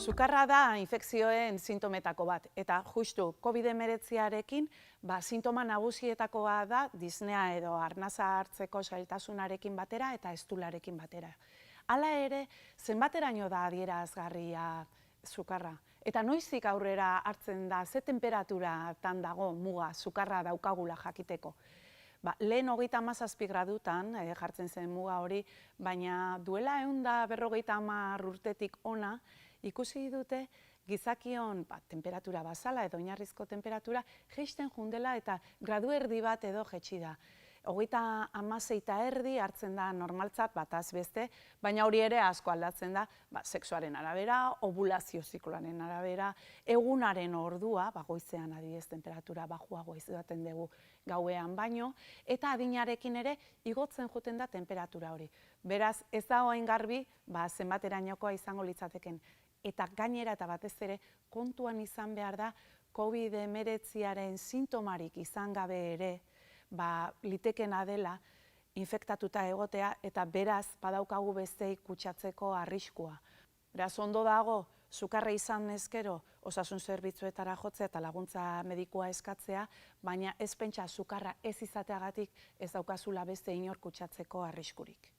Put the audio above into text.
Sukarra da infekzioen sintometako bat, eta justu COVID-19arekin sintoma nagusietakoa da disnea edo arnasa hartzeko zailtasunarekin batera eta estularekin batera. Hala ere, zenbateraino da adierazgarria sukarra? Eta noizik aurrera hartzen da, ze temperaturatan dago muga sukarra daukagula jakiteko? Lehen 37 gradutan jartzen zen muga hori, baina duela 150 urtetik ona ikusi dute gizakion temperatura basala edo oinarrizko temperatura jaisten jundela eta gradu erdi bat edo jaitsi da. 36,5 hartzen da normaltzat bataz beste, baina hori ere asko aldatzen da sexuaren arabera, ovulazio zikloaren arabera, egunaren ordua, goizean adibidez temperatura baxuago izaten dugu gauean baino, eta adinarekin ere igotzen joten da temperatura hori. Beraz, ez da hain garbi zenbaterainokoa izango litzateken. Eta gainera eta batez ere kontuan izan behar da COVID-19aren sintomarik izan gabe ere litekena dela infektatuta egotea eta beraz badaukagu besteei kutsatzeko arriskua. Beraz, ondo dago sukarra izan ezkero osasun zerbitzuetara jotzea eta laguntza medikua eskatzea, baina ez pentsa sukarra ez izateagatik ez daukazula beste inor kutsatzeko arriskurik.